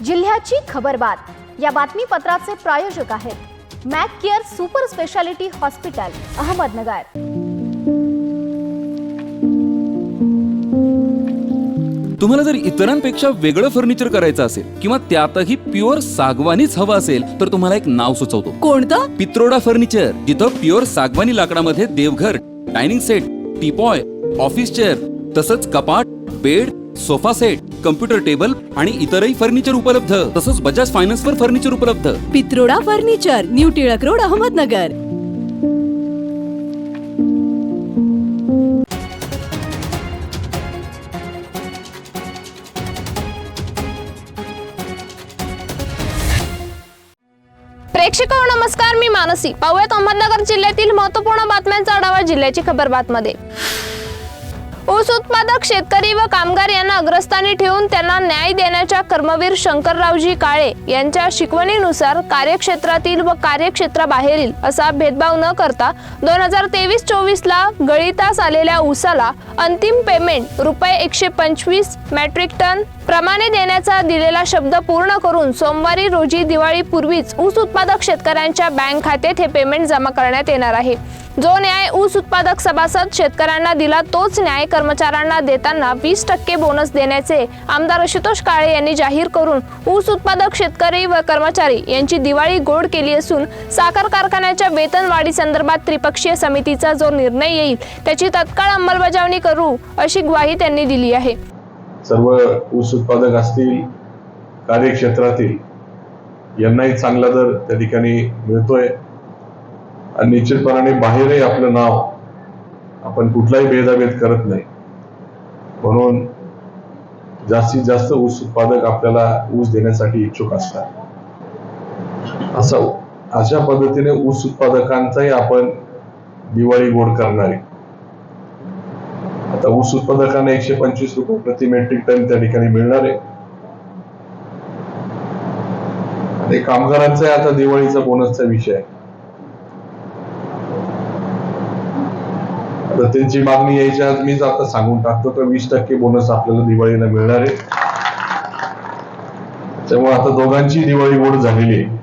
जिल्ह्याची खबरबात या बातमीपत्राचे प्रायोजक आहेत Mac care super speciality hospital Ahmednagar. तुम्हाला जर इतरांपेक्षा वेगळं फर्निचर करायचं असेल किंवा त्यातही प्युअर सागवानीच हवं असेल तर तुम्हाला एक नाव सुचवतो। कोणतं? पित्रोडा फर्निचर, जिथं प्युअर सागवानी लाकडामध्ये देवघर, dining set, teapoy, office chair तसंच कपाट, bed, sofa set, computer table आणि इतरही फर्निचर उपलब्ध। तसंच बजाज फायनान्स वर फर्निचर उपलब्ध। Pitroda furniture, new Tilak road, Ahmednagar. प्रेक्षकांनो नमस्कार, मी मानसी। पाहूयात अहमदनगर जिल्ह्यातील महत्त्वपूर्ण बातम्यांचा आढावा जिल्ह्याची खबरबातमध्ये। ऊस उत्पादक शेतकरी व कामगार यांना अग्रस्थानी ठेवून त्यांना न्याय देण्याच्या कर्मवीर शंकररावजी काळे यांच्या शिकवणीनुसार कार्यक्षेत्रातील व कार्यक्षेत्राबाहेरील असा भेदभाव न करता 2023-24 ला गळीतास आलेल्या ऊसाला अंतिम पेमेंट रुपये 125 मेट्रिक टन प्रमाणे देण्याचा दिलेला शब्द पूर्ण करून सोमवारी रोजी दिवाळीपूर्वीच ऊस उत्पादक शेतकऱ्यांच्या बँक खात्यात हे पेमेंट जमा करण्यात येणार आहे। जो न्याय ऊस उत्पादक सभासद शेतकऱ्यांना दिला तोच न्याय कर्मचाऱ्यांना देताना 20% बोनस देण्याचे आमदार आशुतोष काळे यांनी जाहीर करून ऊस उत्पादक शेतकरी व कर्मचारी यांची दिवाळी गोड केली असून साखर कारखान्याच्या वेतन वाढी संदर्भात त्रिपक्षीय समितीचा जो निर्णय येईल त्याची तत्काळ अंमलबजावणी करू अशी ग्वाही त्यांनी दिली आहे। सर्व ऊस उत्पादक असतील, कार्यक्षेत्रातील यांनाही चांगला दर त्या ठिकाणी मिळतोय आणि निश्चितपणाने बाहेरही आपलं नाव आपण कुठलाही भेदाभेद करत नाही, म्हणून जास्तीत जास्त ऊस उत्पादक आपल्याला ऊस देण्यासाठी इच्छुक असतात। अशा पद्धतीने ऊस उत्पादकांचाही आपण दिवाळी गोड करणार आहे। आता ऊस उत्पादकांना 125 रुपये प्रति मेट्रिक टन त्या ठिकाणी मिळणार आहे आणि कामगारांचा आता दिवाळीचा बोनसचा विषय आहे। आता त्यांची मागणी यायच्या आज मीच आता सांगून टाकतो तर 20% बोनस आपल्याला दिवाळीला मिळणार आहे। त्यामुळे आता दोघांची दिवाळी गोड झालेली आहे।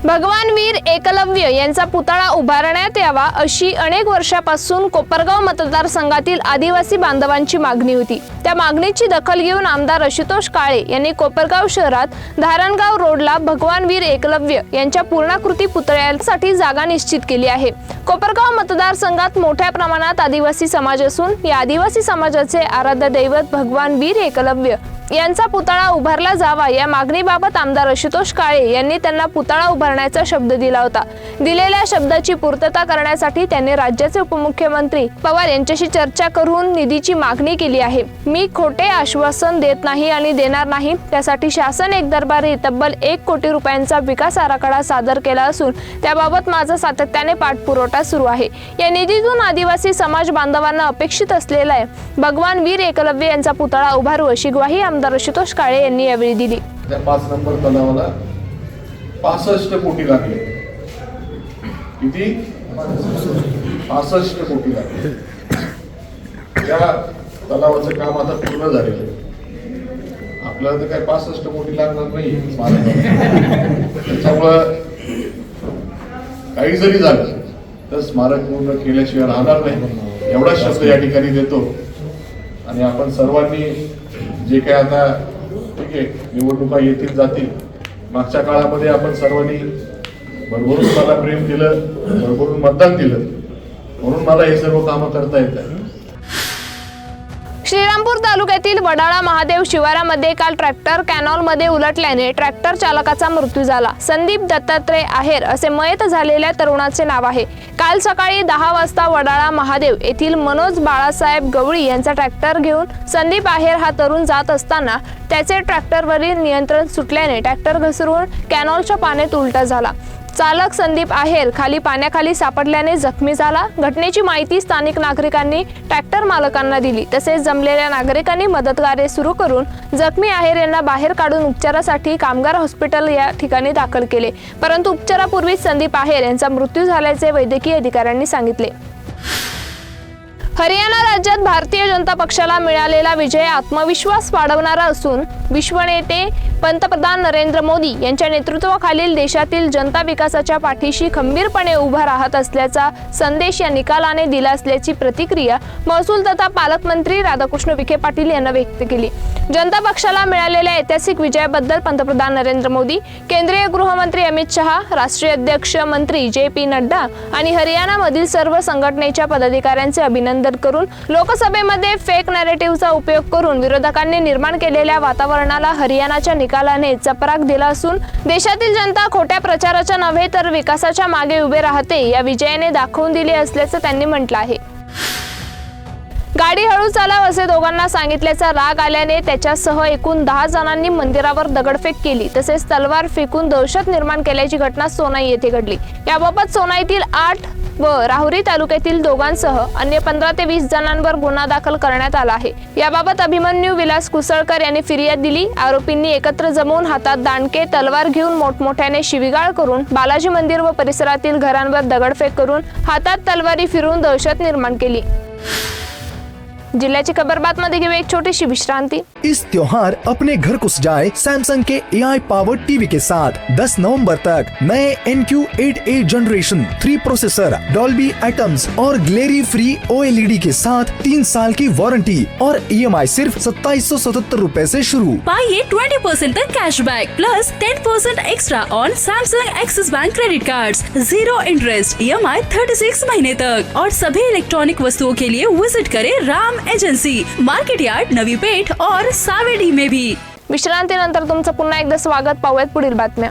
भगवान वीर एकलव्य यांचा पुतळा उभारण्यात यावा अशी अनेक वर्षापासून कोपरगाव मतदारसंघातील आदिवासी बांधवांची मागणी होती। त्या मागणीची दखल घेऊन आमदार आशुतोष काळे यांनी कोपरगाव शहरात धारणगाव रोडला भगवान वीर एकलव्य यांच्या पूर्णाकृती पुतळ्यासाठी जागा निश्चित केली आहे। कोपरगाव मतदारसंघात मोठ्या प्रमाणात आदिवासी समाज असून या आदिवासी समाजाचे आराध्य दैवत भगवान वीर एकलव्य यांचा पुतळा उभारला जावा या मागणीबाबत आमदार आशुतोष काळे यांनी त्यांना पुतळा उभारण्याचा शब्द दिला होता। दिलेल्या शब्दाची पूर्तता करण्यासाठी त्यांनी राज्याचे उपमुख्यमंत्री पवार यांच्याशी चर्चा करून निधीची मागणी केली आहे। मी खोटे आश्वासन देत नाही आणि देणार नाही, त्यासाठी शासन एक दरबारी तब्बल 1 कोटी रुपयांचा विकास आराखडा सादर केला असून त्याबाबत माझा सातत्याने पाठपुरावा सुरू आहे। या निधीतून आदिवासी समाज बांधवांना अपेक्षित असलेला भगवान वीर एकलव्य यांचा पुतळा उभारू अशी ग्वाही आमदार आशुतोष काळे यांनी यावेळी दिली। त्या 5 नंबर तलावाला 65 कोटी लागले। किती? 65 कोटी लागले। त्या तलावाचं काम आता पूर्ण झालेलं आहे। आपल्याला तर काय 65 कोटी लागणार नाही त्याच्यामुळं काही जरी झालं तर स्मारक पूर्ण केल्याशिवाय राहणार नाही एवढा शब्द या ठिकाणी देतो। आणि आपण सर्वांनी जे काय आता ठीक आहे निवडणुका येतील जातील, मागच्या काळामध्ये आपण सर्वांनी भरभरून मला प्रेम दिलं, भरभरून मतदान दिलं, म्हणून मला हे सर्व कामं करता येतात। श्रीरामपूर तालुक्यातील वडाळा महादेव शिवारामध्ये काल ट्रॅक्टर कॅनॉलमध्ये उलटल्याने ट्रॅक्टर चालकाचा मृत्यू झाला। संदीप दत्तात्रय आहेर असे मयत झालेल्या तरुणाचे नाव आहे। काल सकाळी 10 वाजता वडाळा महादेव येथील मनोज बाळासाहेब गवळी यांचा ट्रॅक्टर घेऊन संदीप आहेर हा तरुण जात असताना त्याचे ट्रॅक्टरवरील नियंत्रण सुटल्याने ट्रॅक्टर घसरून कॅनॉलच्या पाण्यात उलटा झाला। चालक संदीप आहेर खाली पाण्याखाली सापडल्याने जखमी झाला। घटनेची माहिती स्थानिक नागरिकांनी ट्रॅक्टर मालकांना दिली, तसेच जमलेल्या नागरिकांनी मदतकार्य सुरू करून जखमी आहेर यांना बाहेर काढून उपचारासाठी कामगार हॉस्पिटल या ठिकाणी दाखल केले, परंतु उपचारापूर्वीच संदीप आहेर यांचा मृत्यू झाल्याचे वैद्यकीय अधिकाऱ्यांनी सांगितले। हरियाणा राज्यात भारतीय जनता पक्षाला मिळालेला विजय आत्मविश्वास वाढवणारा असून विश्वनेते पंतप्रधान नरेंद्र मोदी यांच्या नेतृत्वाखालील देशातील जनता विकासाच्या पाठीशी खंबीरपणे उभा राहत असल्याचा संदेश या निकालाने दिला असल्याची प्रतिक्रिया महसूल तथा पालकमंत्री राधाकृष्ण विखे पाटील यांनी व्यक्त केली. जनता पक्षाला मिळालेल्या ऐतिहासिक विजयाबद्दल पंतप्रधान नरेंद्र मोदी, केंद्रीय गृहमंत्री अमित शहा, राष्ट्रीय अध्यक्ष मंत्री JP नड्डा आणि हरियाणामधील सर्व संघटनेच्या पदाधिकाऱ्यांचे अभिनंदन करून लोकसभेमध्ये फेक नॅरेटिव्हचा उपयोग करून विरोधकांनी निर्माण केलेल्या वातावरणाला हरियाणाच्या निकालाने चपराक दिला असून देशातील जनता खोट्या प्रचाराच्या नव्हे तर विकासाच्या मागे उभे राहते या विजयाने दाखवून दिले असल्याचं त्यांनी म्हटलं आहे. गाडी हळू चालव असे दोघांना सांगितल्याचा राग आल्याने त्याच्यासह एकूण 10 जणांनी मंदिरावर दगडफेक केली तसेच तलवार फेकून दहशत निर्माण केल्याची घटना सोनाई येथे घडली. याबाबत सोनाईतील 8 व राहुरी तालुक्यातील दोघांसह अन्य 15 ते 20 जणांवर गुन्हा दाखल करण्यात आला आहे. याबाबत अभिमन्यू विलास कुसळकर यांनी फिर्याद दिली. आरोपींनी एकत्र जमून हातात दांडके, तलवार घेऊन मोठमोठ्याने शिवीगाळ करून बालाजी मंदिर व परिसरातील घरांवर दगडफेक करून हातात तलवारी फिरवून दहशत निर्माण केली. जिल्ह्याची खबर बातमध्ये घेऊ एक छोटीशी विश्रांती. इस त्योहार अपने घर को सजाए सैमसंग के AI पावर्ड टीवी के साथ 10 नवंबर तक नए NQ8A generation 3 processor, Dolby atoms और ग्लेरी फ्री OLED के साथ 3 साल की वारंटी और EMI सिर्फ 2777 रुपए से शुरू. पाइए 20% तक cashback plus 10% extra on Samsung axis bank credit cards, 0 interest, EMI 36 महीने तक. और सभी इलेक्ट्रॉनिक वस्तुओं के लिए विजिट करें Ram agency, market yard, Navi Peth और सावेडी में भी. विश्रांतीनंतर तुमचं पुन्हा एकदा स्वागत. पाहूयात पुढील बातम्या.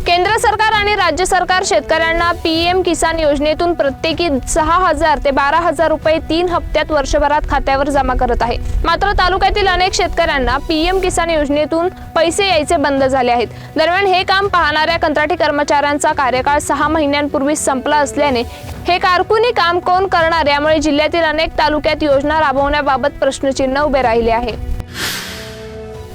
केंद्र सरकार आणि राज्य सरकार शेतकऱ्यांना PM किसान योजनेतून प्रत्येकी 6,000 ते 12,000 रुपये 3 हप्त्यात वर्षभरात खात्यावर जमा करत आहे. मात्र तालुक्यातील अनेक शेतकऱ्यांना PM किसान योजनेतून पैसे यायचे बंद झाले आहेत. दरम्यान हे काम पाहणाऱ्या कंत्राटी कर्मचाऱ्यांचा कार्यकाळ 6 महिन्यांपूर्वी संपला असल्याने हे कारकुनी काम कोण करणार यामुळे जिल्ह्यातील अनेक तालुक्यात योजना राबवण्याबाबत प्रश्नचिन्ह उभे राहिले आहे.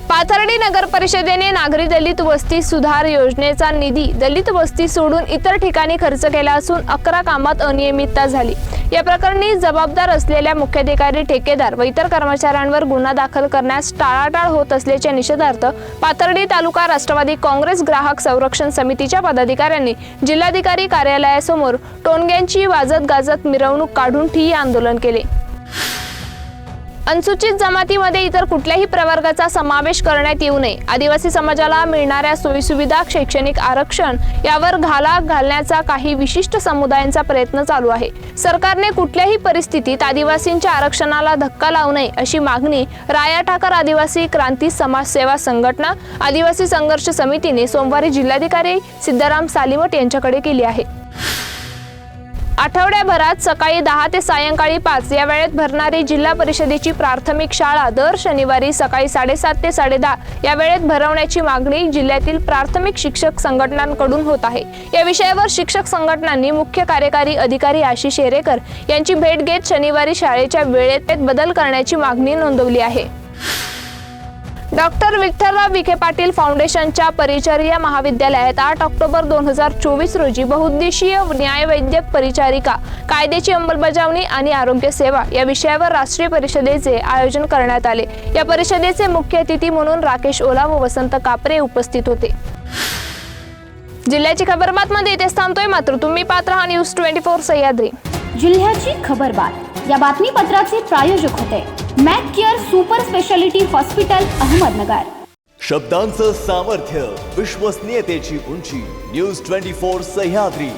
पाथर्डी नगर परिषदेने नागरी दलित वस्ती सुधार योजनेचा निधी दलित वस्ती सोडून इतर ठिकाणी खर्च केला असून 11 कामात अनियमितता झाली. या प्रकरणी जबाबदार असलेल्या मुख्याधिकारी, ठेकेदार व इतर कर्मचाऱ्यांवर गुन्हा दाखल करण्यास टाळाटाळ होत असल्याच्या निषेधार्थ पाथर्डी तालुका राष्ट्रवादी काँग्रेस ग्राहक संरक्षण समितीच्या पदाधिकाऱ्यांनी जिल्हाधिकारी कार्यालयासमोर टोनग्यांची वाजत गाजत मिरवणूक काढून ठिय्या आंदोलन केले. अनुसूचित जमातीमध्ये इतर कुठल्याही प्रवर्गाचा समावेश करण्यात येऊ नये, आदिवासी समाजाला मिळणाऱ्या सोयीसुविधा, शैक्षणिक आरक्षण यावर घाला घालण्याचा काही विशिष्ट समुदायांचा प्रयत्न चालू आहे. सरकारने कुठल्याही परिस्थितीत आदिवासींच्या आरक्षणाला धक्का लावू नये अशी मागणी राया ठाकर आदिवासी क्रांती समाजसेवा संघटना आदिवासी संघर्ष समितीने सोमवारी जिल्हाधिकारी सिद्धाराम सालीमठ यांच्याकडे केली आहे. आठवड्याभरात सकाळी 10 ते सायंकाळी 5 या वेळेत भरणारी जिल्हा परिषदेची प्राथमिक शाळा दर शनिवारी सकाळी 7:30 ते 10:30 या वेळेत भरवण्याची मागणी जिल्ह्यातील प्राथमिक शिक्षक संघटनांकडून होत आहे. या विषयावर शिक्षक संघटनांनी मुख्य कार्यकारी अधिकारी आशिष एरेकर यांची भेट घेत शनिवारी शाळेच्या वेळेत बदल करण्याची मागणी नोंदवली आहे. डॉक्टर विठ्ठलराव विखे पाटील फाउंडेशनच्या परिचर्या महाविद्यालयात 8 ऑक्टोबर 2024 रोजी बहुउद्देशीय न्यायवैद्यक परिचारिका कायद्याची अंमलबजावणी आणि आरोग्य सेवा या विषयावर राष्ट्रीय परिषदेचे आयोजन करण्यात आले. या परिषदेचे मुख्य अतिथी म्हणून राकेश ओला व वसंत कापरे उपस्थित होते. जिल्ह्याची खबरबातमध्ये इथेच थांबतोय, मात्र तुम्ही पाहत राहा न्यूज 24 सह्याद्री. जिल्ह्याची खबरबात या बातमीपत्राचे प्रायोजक होते Mac care super speciality hospital Ahmednagar. शब्दांचं सामर्थ्य, विश्वसनीयतेची उंची. न्यूज 24 सह्याद्री.